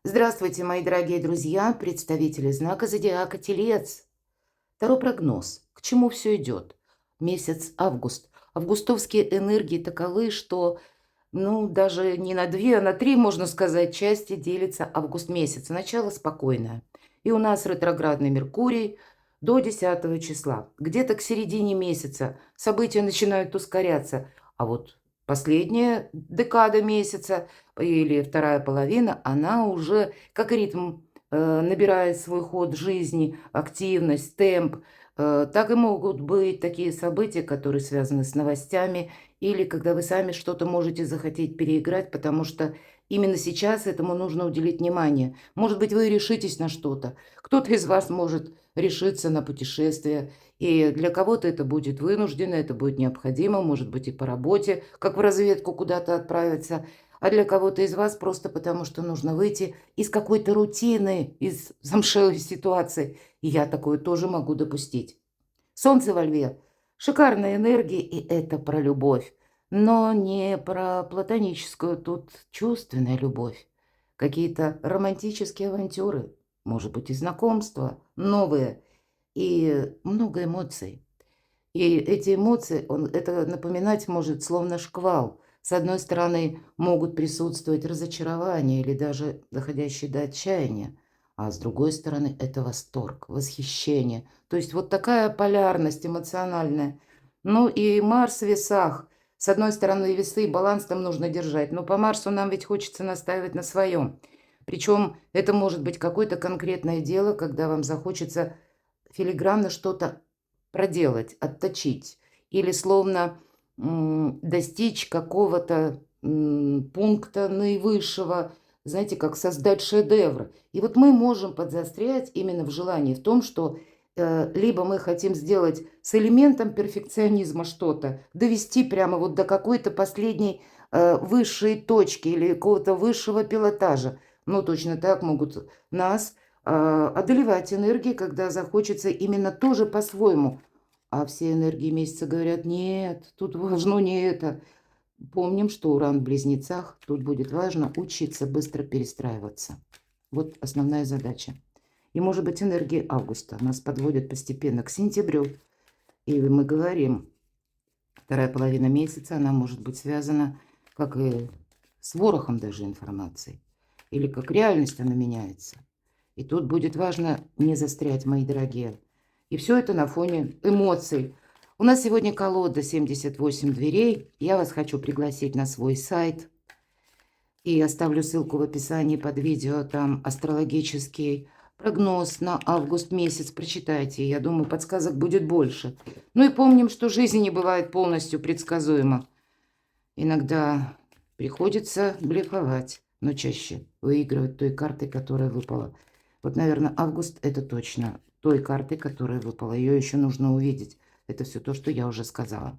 Здравствуйте, мои дорогие друзья, представители знака зодиака Телец. Второй прогноз. К чему все идет? Месяц август. Августовские энергии таковы, что, даже не на две, а на три, можно сказать, части делится август месяц. Начало спокойное. И у нас ретроградный Меркурий до 10 числа. Где-то к середине месяца события начинают ускоряться. А вот последняя декада месяца или вторая половина, она уже как ритм набирает свой ход жизни, активность, темп. Так и могут быть такие события, которые связаны с новостями, или когда вы сами что-то можете захотеть переиграть, потому что именно сейчас этому нужно уделить внимание. Может быть, вы решитесь на что-то. Кто-то из вас может решиться на путешествие, и для кого-то это будет вынужденно, это будет необходимо, может быть, и по работе, как в разведку куда-то отправиться, а для кого-то из вас просто потому, что нужно выйти из какой-то рутины, из замшелой ситуации. И я такое тоже могу допустить. Солнце во льве. Шикарная энергия, и это про любовь. Но не про платоническую, тут чувственная любовь. Какие-то романтические авантюры, может быть, и знакомства новые, и много эмоций. И эти эмоции, это напоминать может словно шквал. С одной стороны, могут присутствовать разочарование или даже доходящие до отчаяния, а с другой стороны, это восторг, восхищение. То есть вот такая полярность эмоциональная. Ну и Марс в весах. С одной стороны, весы, баланс там нужно держать, но по Марсу нам ведь хочется настаивать на своем. Причем это может быть какое-то конкретное дело, когда вам захочется филигранно что-то проделать, отточить или словно достичь какого-то пункта наивысшего, знаете, как создать шедевр. И вот мы можем подзастрять именно в желании, в том, что либо мы хотим сделать с элементом перфекционизма что-то, довести прямо вот до какой-то последней высшей точки или какого-то высшего пилотажа. Но точно так могут нас одолевать энергии, когда захочется именно тоже по-своему. А все энергии месяца говорят: нет, тут важно не это. Помним, что Уран в Близнецах, тут будет важно учиться быстро перестраиваться. Вот основная задача. И, может быть, энергии августа нас подводят постепенно к сентябрю. И мы говорим, вторая половина месяца, она может быть связана как и с ворохом даже информации. Или как реальность она меняется. И тут будет важно не застрять, мои дорогие. И все это на фоне эмоций. У нас сегодня колода 78 дверей. Я вас хочу пригласить на свой сайт. И оставлю ссылку в описании под видео. Там астрологический прогноз на август месяц. Прочитайте. Я думаю, подсказок будет больше. Ну и помним, что жизнь не бывает полностью предсказуема. Иногда приходится блефовать, но чаще выигрывать той картой, которая выпала. Вот, наверное, август – это точно той картой, которая выпала. Ее еще нужно увидеть. Это все то, что я уже сказала.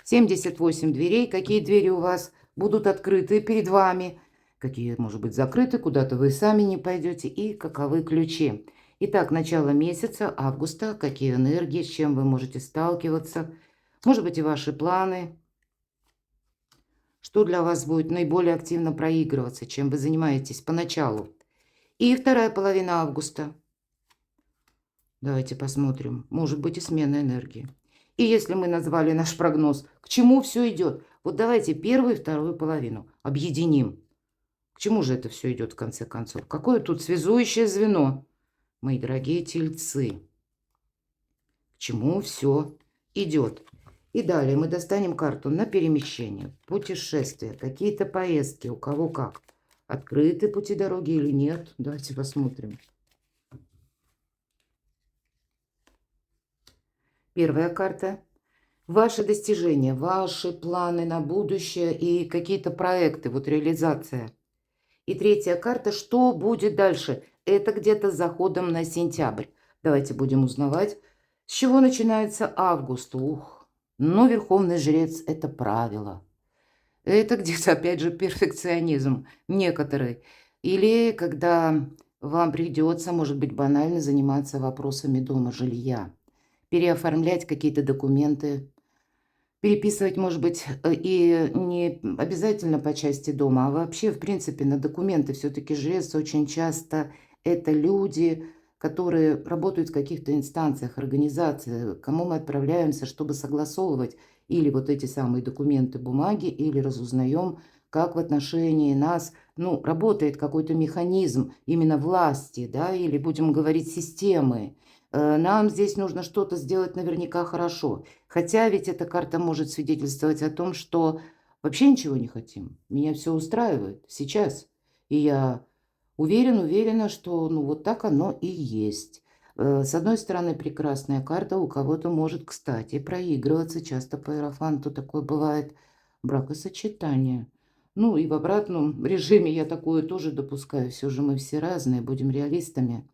78 дверей. Какие двери у вас будут открыты перед вами? Какие, может быть, закрыты, куда-то вы сами не пойдете? И каковы ключи? Итак, начало месяца, августа. Какие энергии, с чем вы можете сталкиваться? Может быть, и ваши планы. Что для вас будет наиболее активно проигрываться, чем вы занимаетесь поначалу? И вторая половина августа. Давайте посмотрим. Может быть и смена энергии. И если мы назвали наш прогноз, к чему все идет? Вот давайте первую и вторую половину объединим. К чему же это все идет в конце концов? Какое тут связующее звено? Мои дорогие тельцы. К чему все идет? И далее мы достанем карту на перемещение, путешествия, какие-то поездки, у кого как. Открыты пути дороги или нет? Давайте посмотрим. Первая карта. Ваши достижения, ваши планы на будущее и какие-то проекты, вот реализация. И третья карта. Что будет дальше? Это где-то с заходом на сентябрь. Давайте будем узнавать, с чего начинается август. Ух, но Верховный Жрец – это правило. Это где-то, опять же, перфекционизм некоторый. Или когда вам придется, может быть, банально заниматься вопросами дома, жилья, переоформлять какие-то документы, переписывать, может быть, и не обязательно по части дома, а вообще, в принципе, на документы. Все-таки жрец очень часто это люди, которые работают в каких-то инстанциях, организациях, к кому мы отправляемся, чтобы согласовывать или вот эти самые документы, бумаги, или разузнаем, как в отношении нас, ну, работает какой-то механизм именно власти, да, или, будем говорить, системы. Нам здесь нужно что-то сделать наверняка хорошо. Хотя ведь эта карта может свидетельствовать о том, что вообще ничего не хотим. Меня все устраивает сейчас. И я уверена, что ну вот так оно и есть. С одной стороны, прекрасная карта, у кого-то может, кстати, проигрываться. Часто по иерофанту такое бывает. Бракосочетание. Ну и в обратном режиме я такое тоже допускаю. Все же мы все разные, будем реалистами.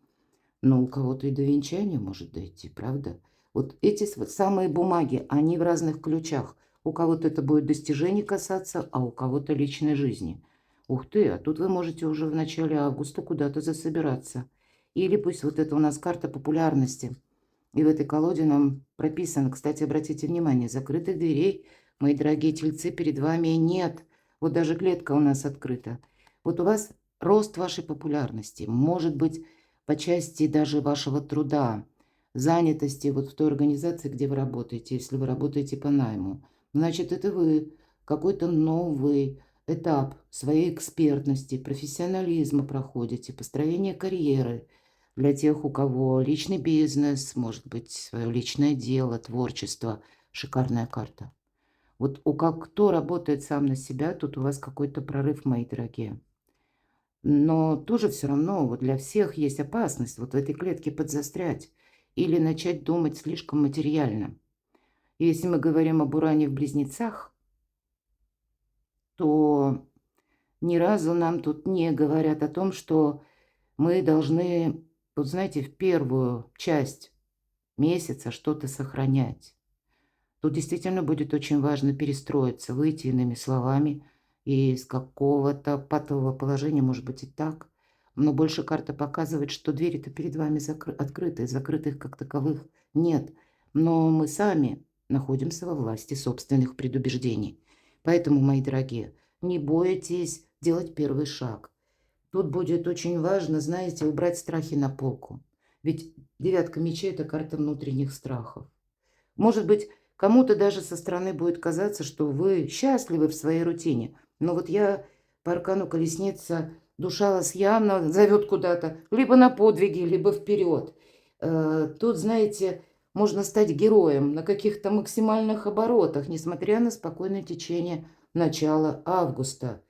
Но у кого-то и до венчания может дойти, правда? Вот эти самые бумаги, они в разных ключах. У кого-то это будет достижений касаться, а у кого-то личной жизни. Ух ты, а тут вы можете уже в начале августа куда-то засобираться. Или пусть вот это у нас карта популярности. И в этой колоде нам прописано, кстати, обратите внимание, закрытых дверей, мои дорогие тельцы, перед вами нет. Вот даже клетка у нас открыта. Вот у вас рост вашей популярности, может быть, по части даже вашего труда, занятости вот в той организации, где вы работаете, если вы работаете по найму. Значит, это вы какой-то новый этап своей экспертности, профессионализма проходите, построение карьеры – для тех, у кого личный бизнес, может быть, свое личное дело, творчество. Шикарная карта. Вот кто работает сам на себя, тут у вас какой-то прорыв, мои дорогие. Но тоже все равно вот для всех есть опасность вот в этой клетке подзастрять или начать думать слишком материально. И если мы говорим об Уране в Близнецах, то ни разу нам тут не говорят о том, что мы должны, вот знаете, в первую часть месяца что-то сохранять. Тут действительно будет очень важно перестроиться, выйти иными словами из какого-то патового положения, может быть и так. Но больше карта показывает, что двери-то перед вами открыты, закрытых как таковых нет. Но мы сами находимся во власти собственных предубеждений. Поэтому, мои дорогие, не бойтесь делать первый шаг. Тут будет очень важно, знаете, убрать страхи на полку. Ведь девятка мечей – это карта внутренних страхов. Может быть, кому-то даже со стороны будет казаться, что вы счастливы в своей рутине. Но вот я по аркану колесница, душа вас явно зовет куда-то, либо на подвиги, либо вперед. Тут, знаете, можно стать героем на каких-то максимальных оборотах, несмотря на спокойное течение начала августа.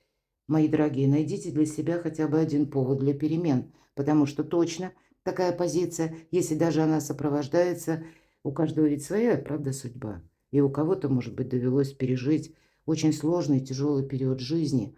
Мои дорогие, найдите для себя хотя бы один повод для перемен, потому что точно такая позиция, если даже она сопровождается, у каждого ведь своя, правда, судьба. И у кого-то, может быть, довелось пережить очень сложный, тяжелый период жизни.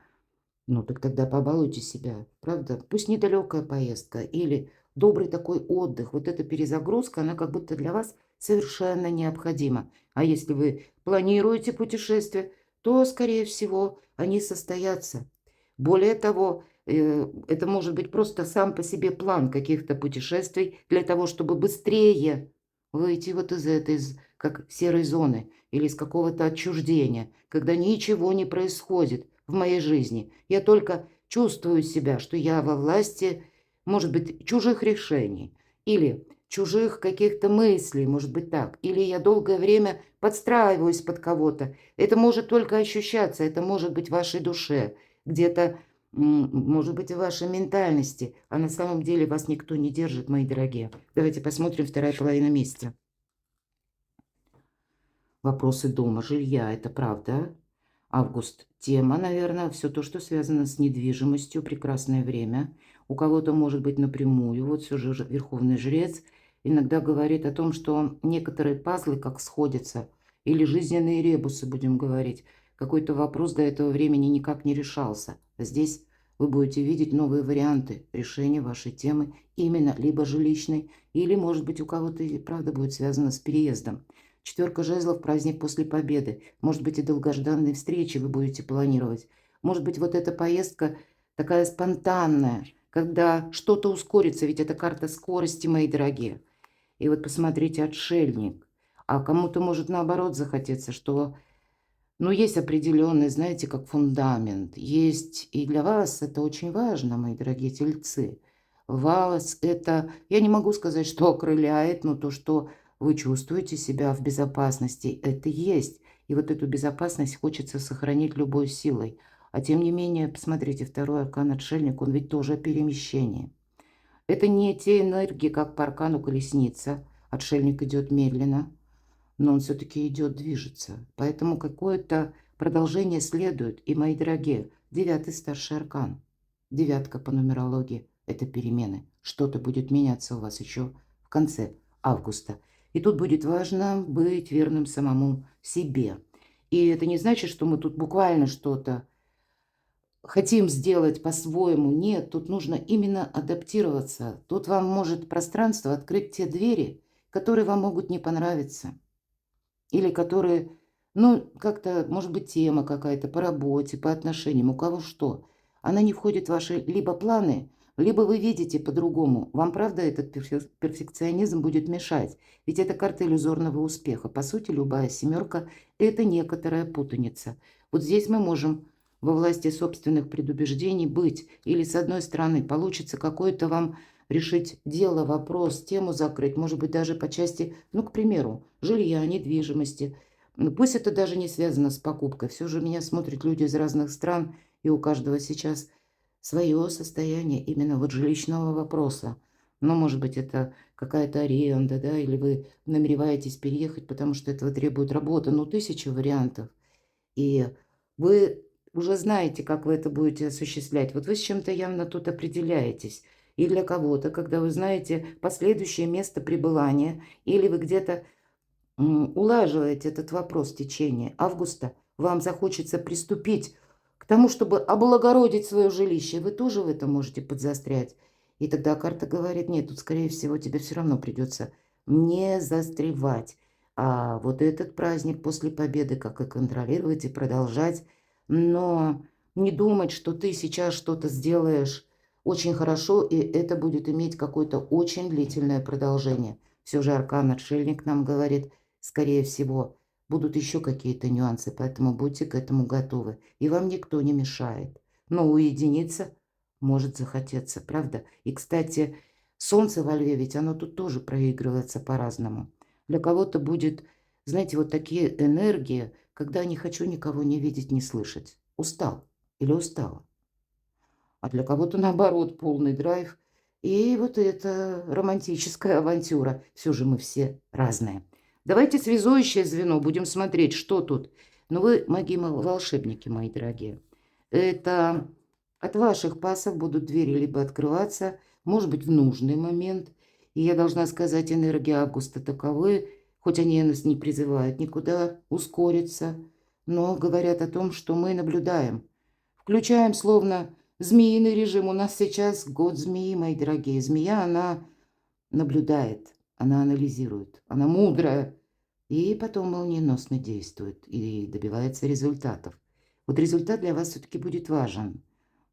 Ну, так тогда побалуйте себя, правда? Пусть недалекая поездка или добрый такой отдых. Вот эта перезагрузка, она как будто для вас совершенно необходима. А если вы планируете путешествия, то, скорее всего, они состоятся. Более того, это может быть просто сам по себе план каких-то путешествий для того, чтобы быстрее выйти вот из этой, как серой зоны или из какого-то отчуждения, когда ничего не происходит в моей жизни. Я только чувствую себя, что я во власти, может быть, чужих решений или чужих каких-то мыслей, может быть так. Или я долгое время подстраиваюсь под кого-то. Это может только ощущаться, это может быть в вашей душе, где-то, может быть, в вашей ментальности, а на самом деле вас никто не держит, мои дорогие. Давайте посмотрим вторая половина месяца. Вопросы дома, жилья, это правда. Август. Тема, наверное, все то, что связано с недвижимостью, прекрасное время. У кого-то может быть напрямую. Вот все же Верховный Жрец иногда говорит о том, что некоторые пазлы как сходятся, или жизненные ребусы, будем говорить. Какой-то вопрос до этого времени никак не решался. Здесь вы будете видеть новые варианты решения вашей темы, именно либо жилищной, или, может быть, у кого-то и правда будет связано с переездом. Четверка жезлов – праздник после победы. Может быть, и долгожданные встречи вы будете планировать. Может быть, вот эта поездка такая спонтанная, когда что-то ускорится, ведь это карта скорости, мои дорогие. И вот посмотрите, отшельник. А кому-то может наоборот захотеться, что Но есть определенный, знаете, как фундамент. Есть и для вас это очень важно, мои дорогие тельцы. Вас это, я не могу сказать, что окрыляет, но то, что вы чувствуете себя в безопасности, это есть. И вот эту безопасность хочется сохранить любой силой. А тем не менее, посмотрите, второй аркан отшельник, он ведь тоже о перемещении. Это не те энергии, как по аркану колесница. Отшельник идет медленно, но он все-таки идет, движется. Поэтому какое-то продолжение следует. И, мои дорогие, девятый старший аркан, девятка по нумерологии– это перемены. Что-то будет меняться у вас еще в конце августа. И тут будет важно быть верным самому себе. И это не значит, что мы тут буквально что-то хотим сделать по-своему. Нет, тут нужно именно адаптироваться. Тут вам может пространство открыть те двери, которые вам могут не понравиться. Или которые, ну, как-то, может быть, тема какая-то по работе, по отношениям, у кого что. Она не входит в ваши либо планы, либо вы видите по-другому. Вам, правда, этот перфекционизм будет мешать. Ведь это карта иллюзорного успеха. По сути, любая семерка– это некоторая путаница. Вот здесь мы можем во власти собственных предубеждений быть. Или, с одной стороны, получится какое-то вам решить дело, вопрос, тему закрыть, может быть, даже по части, ну, к примеру, жилья, недвижимости. Ну, пусть это даже не связано с покупкой. Все же меня смотрят люди из разных стран, и у каждого сейчас свое состояние именно вот жилищного вопроса. Но, может быть, это какая-то аренда, да, или вы намереваетесь переехать, потому что этого требует работа. Ну, тысяча вариантов. И вы уже знаете, как вы это будете осуществлять. Вот вы с чем-то явно тут определяетесь. И для кого-то, когда вы знаете последующее место пребывания, или вы где-то улаживаете этот вопрос в течение августа, вам захочется приступить к тому, чтобы облагородить свое жилище. Вы тоже в этом можете подзастрять. И тогда карта говорит, нет, тут, скорее всего, тебе все равно придется не застревать. А вот этот праздник после победы, как и контролировать и продолжать, но не думать, что ты сейчас что-то сделаешь очень хорошо, и это будет иметь какое-то очень длительное продолжение. Все же аркан-отшельник нам говорит, скорее всего, будут еще какие-то нюансы, поэтому будьте к этому готовы. И вам никто не мешает. Но уединиться может захотеться, правда? И, кстати, солнце во льве, ведь оно тут тоже проигрывается по-разному. Для кого-то будет, знаете, вот такие энергии, когда не хочу никого не видеть, не слышать. Устал или устала. А для кого-то, наоборот, полный драйв. И вот это романтическая авантюра. Все же мы все разные. Давайте связующее звено. Будем смотреть, что тут. Ну, вы маги-волшебники, мои дорогие. Это от ваших пасов будут двери либо открываться, может быть, в нужный момент. И я должна сказать, энергии августа таковы, хоть они нас не призывают никуда ускориться, но говорят о том, что мы наблюдаем. Включаем словно змеиный режим. У нас сейчас год змеи, мои дорогие. Змея, она наблюдает, она анализирует, она мудрая. И потом молниеносно действует и добивается результатов. Вот результат для вас все-таки будет важен.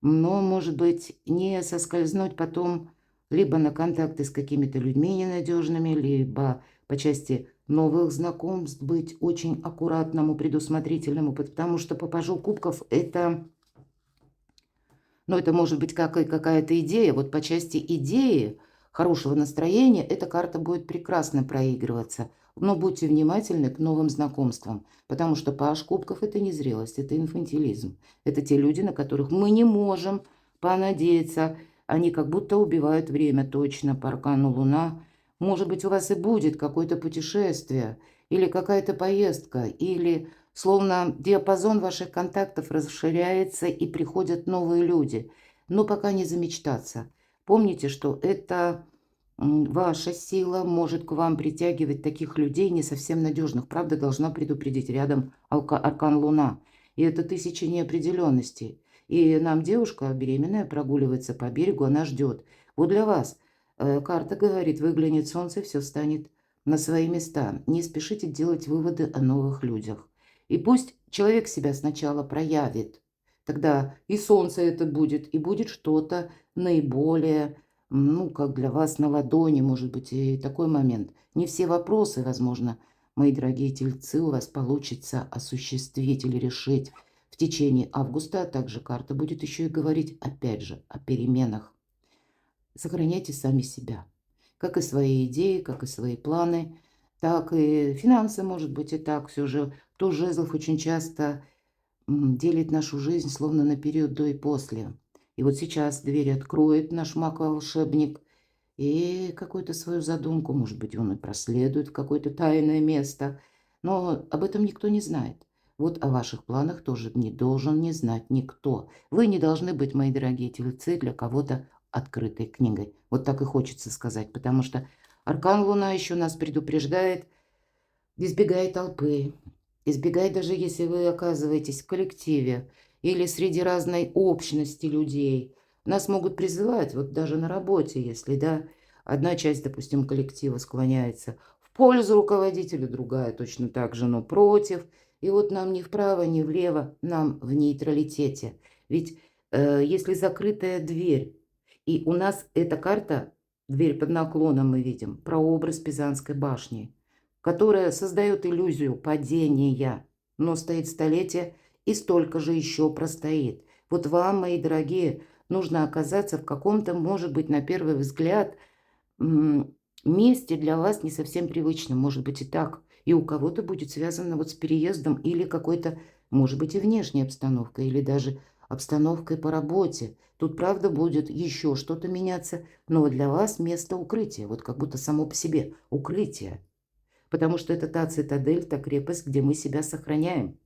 Но, может быть, не соскользнуть потом либо на контакты с какими-то людьми ненадежными, либо по части новых знакомств быть очень аккуратному, предусмотрительному, потому что по пажу кубков это... Но это может быть как и какая-то идея. Вот по части идеи, хорошего настроения, эта карта будет прекрасно проигрываться. Но будьте внимательны к новым знакомствам, потому что паж кубков– это не зрелость, это инфантилизм. Это те люди, на которых мы не можем понадеяться. Они как будто убивают время точно по аркану Луна. Может быть, у вас и будет какое-то путешествие, или какая-то поездка, или словно диапазон ваших контактов расширяется и приходят новые люди. Но пока не замечтаться. Помните, что это ваша сила может к вам притягивать таких людей не совсем надежных. Правда, должна предупредить рядом аркан Луна. И это тысяча неопределенностей. И нам девушка беременная прогуливается по берегу, она ждет. Вот для вас карта говорит, выглянет солнце, все станет на свои места. Не спешите делать выводы о новых людях. И пусть человек себя сначала проявит. Тогда и солнце это будет, и будет что-то наиболее, ну, как для вас на ладони, может быть, и такой момент. Не все вопросы, возможно, мои дорогие тельцы, у вас получится осуществить или решить в течение августа. А также карта будет еще и говорить, опять же, о переменах. Сохраняйте сами себя. Как и свои идеи, как и свои планы, так и финансы, может быть, и так. Все же туз жезлов очень часто делит нашу жизнь словно на период до и после. И вот сейчас дверь откроет наш маг-волшебник и какую-то свою задумку, может быть, он и проследует в какое-то тайное место, но об этом никто не знает. Вот о ваших планах тоже не должен не знать никто. Вы не должны быть, мои дорогие тельцы, для кого-то открытой книгой. Вот так и хочется сказать, потому что аркан Луна еще нас предупреждает: избегай толпы, избегай, даже если вы оказываетесь в коллективе или среди разной общности людей. Нас могут призывать, вот даже на работе, если, да, одна часть, допустим, коллектива склоняется в пользу руководителя, другая точно так же, но против. И вот нам ни вправо, ни влево, нам в нейтралитете. Ведь если закрытая дверь, и у нас эта карта, дверь под наклоном мы видим, прообраз Пизанской башни, которая создает иллюзию падения, но стоит столетие и столько же еще простоит. Вот вам, мои дорогие, нужно оказаться в каком-то, может быть, на первый взгляд, месте для вас не совсем привычном, может быть и так. И у кого-то будет связано вот с переездом или какой-то, может быть, и внешней обстановкой, или даже обстановкой по работе. Тут, правда, будет еще что-то меняться, но для вас место укрытия, вот как будто само по себе укрытие. Потому что это та цитадель, та крепость, где мы себя сохраняем.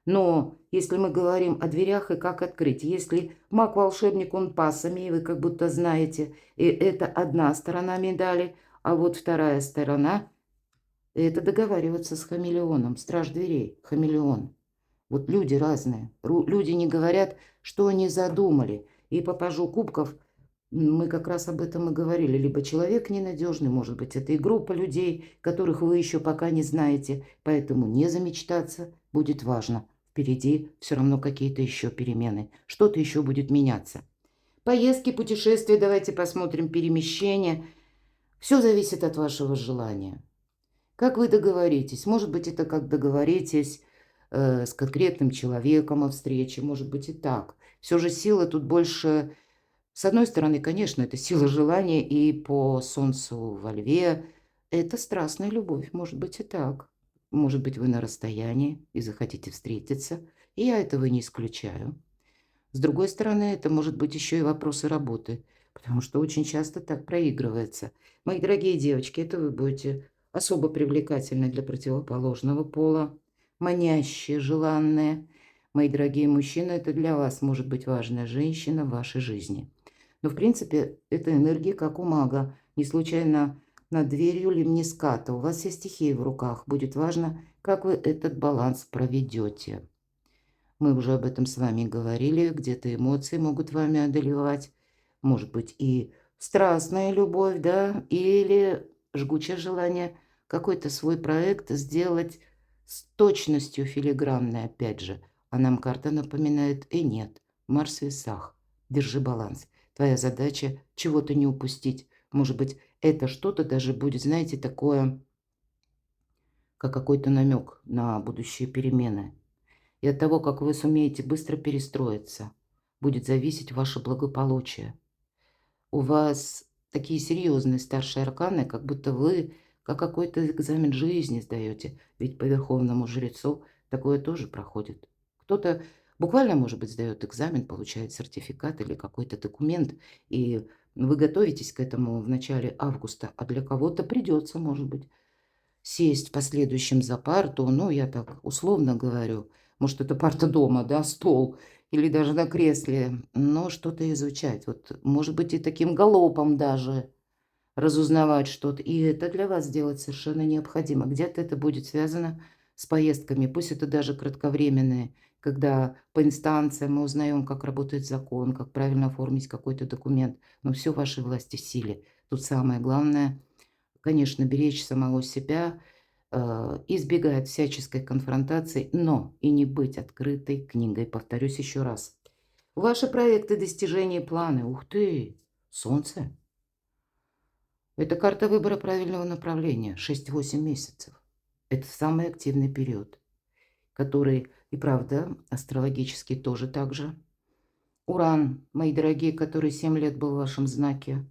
Но если мы говорим о дверях и как открыть, если маг-волшебник, он пасами, и вы как будто знаете, и это одна сторона медали, а вот вторая сторона — это договариваться с хамелеоном, страж дверей, хамелеон. Вот люди разные, люди не говорят, что они задумали. И по пажу кубков мы как раз об этом и говорили. Либо человек ненадежный, может быть, это и группа людей, которых вы еще пока не знаете. Поэтому не замечтаться будет важно. Впереди все равно какие-то еще перемены. Что-то еще будет меняться. Поездки, путешествия, давайте посмотрим, перемещения. Все зависит от вашего желания. Как вы договоритесь? Может быть, это как договоритесь с конкретным человеком о встрече. Может быть, и так. Все же сила тут больше... С одной стороны, конечно, это сила желания, и по Солнцу во Льве это страстная любовь, может быть и так. Может быть, вы на расстоянии и захотите встретиться, и я этого не исключаю. С другой стороны, это может быть еще и вопросы работы, потому что очень часто так проигрывается. Мои дорогие девочки, это вы будете особо привлекательны для противоположного пола, манящие, желанные. Мои дорогие мужчины, это для вас может быть важная женщина в вашей жизни. Но, в принципе, это энергия, как у мага. Не случайно над дверью лимниската. У вас все стихии в руках. Будет важно, как вы этот баланс проведете. Мы уже об этом с вами говорили. Где-то эмоции могут вами одолевать. Может быть, и страстная любовь, да, или жгучее желание какой-то свой проект сделать с точностью филигранной, опять же. А нам карта напоминает: и нет, Марс в весах. Держи баланс. Твоя задача чего-то не упустить. Может быть, это что-то даже будет, знаете, такое, как какой-то намек на будущие перемены. И от того, как вы сумеете быстро перестроиться, будет зависеть ваше благополучие. У вас такие серьезные старшие арканы, как будто вы как какой-то экзамен жизни сдаете. Ведь по верховному жрецу такое тоже проходит. Кто-то буквально, может быть, сдает экзамен, получает сертификат или какой-то документ, и вы готовитесь к этому в начале августа, а для кого-то придется, может быть, сесть в последующем за парту, ну, я так условно говорю, может, это парта дома, да, стол, или даже на кресле, но что-то изучать. Вот, может быть, и таким галопом даже разузнавать что-то. И это для вас делать совершенно необходимо. Где-то это будет связано с поездками, пусть это даже кратковременные, когда по инстанциям мы узнаем, как работает закон, как правильно оформить какой-то документ. Но все в вашей власти, силе. Тут самое главное, конечно, беречь самого себя, избегать всяческой конфронтации, но и не быть открытой книгой. Повторюсь еще раз. Ваши проекты, достижения, планы. Ух ты, Солнце. Это карта выбора правильного направления. 6-8 месяцев. Это самый активный период, который, и правда, астрологически тоже так же. Уран, мои дорогие, который 7 лет был в вашем знаке,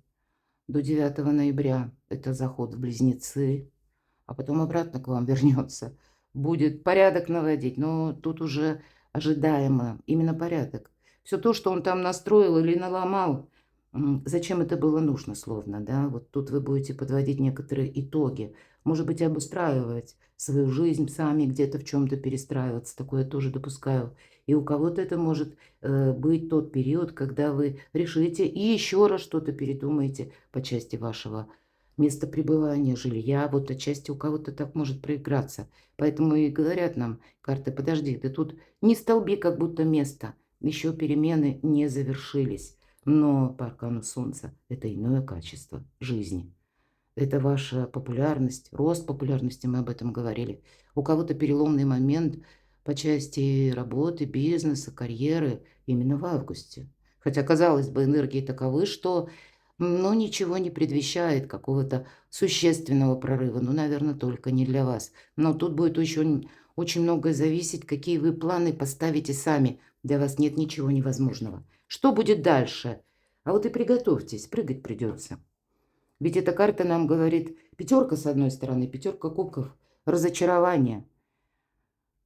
до 9 ноября, это заход в Близнецы, а потом обратно к вам вернется. Будет порядок наводить, но тут уже ожидаемо именно порядок. Все то, что он там настроил или наломал, зачем это было нужно, словно, да? Вот тут вы будете подводить некоторые итоги. Может быть, обустраивать свою жизнь сами, где-то в чем-то перестраиваться. Такое тоже допускаю. И у кого-то это может быть тот период, когда вы решите и еще раз что-то передумаете по части вашего места пребывания, жилья. Вот отчасти у кого-то так может проиграться. Поэтому и говорят нам карты: подожди, ты тут не столби как будто место. Еще перемены не завершились. Но по аркану Солнца это иное качество жизни. Это ваша популярность, рост популярности, мы об этом говорили. У кого-то переломный момент по части работы, бизнеса, карьеры именно в августе. Хотя, казалось бы, энергии таковы, что ничего не предвещает какого-то существенного прорыва. Ну, наверное, только не для вас. Но тут будет очень многое зависеть, какие вы планы поставите сами. Для вас нет ничего невозможного. Что будет дальше? А вот и приготовьтесь, прыгать придется. Ведь эта карта нам говорит: пятерка с одной стороны, пятерка кубков, разочарование.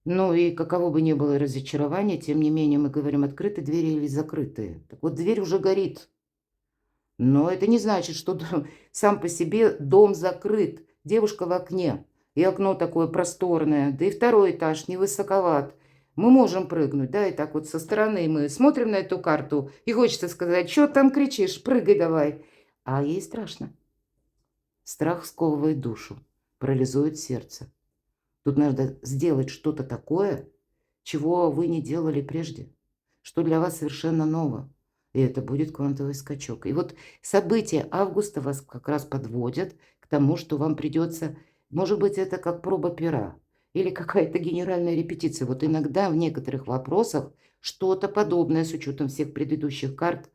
Ну и каково бы ни было разочарование, тем не менее мы говорим, открытые двери или закрытые. Так вот, дверь уже горит. Но это не значит, что сам по себе дом закрыт. Девушка в окне, и окно такое просторное, да и второй этаж не высоковат. Мы можем прыгнуть, да, и так вот со стороны мы смотрим на эту карту, и хочется сказать: что там кричишь, прыгай давай. А ей страшно. Страх сковывает душу, парализует сердце. Тут надо сделать что-то такое, чего вы не делали прежде, что для вас совершенно ново. И это будет квантовый скачок. И вот события августа вас как раз подводят к тому, что вам придется, может быть, это как проба пера или какая-то генеральная репетиция. Вот иногда в некоторых вопросах что-то подобное с учетом всех предыдущих карт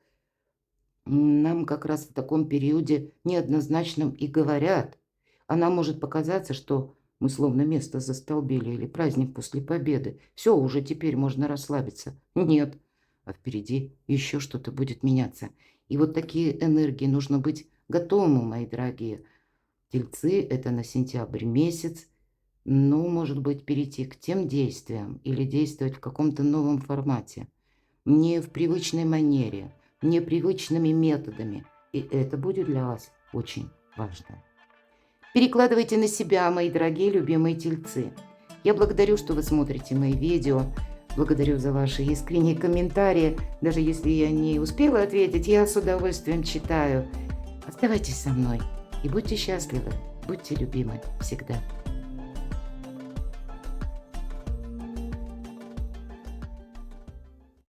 нам как раз в таком периоде неоднозначном и говорят. А нам может показаться, что мы словно место застолбили или праздник после победы. Все, уже теперь можно расслабиться. Нет, а впереди еще что-то будет меняться. И вот такие энергии нужно быть готовым, мои дорогие. Тельцы, это на сентябрь месяц. Ну, может быть, перейти к тем действиям или действовать в каком-то новом формате. Не в привычной манере, непривычными методами. И это будет для вас очень важно. Перекладывайте на себя, мои дорогие любимые тельцы. Я благодарю, что вы смотрите мои видео. Благодарю за ваши искренние комментарии. Даже если я не успела ответить, я с удовольствием читаю. Оставайтесь со мной и будьте счастливы, будьте любимы всегда.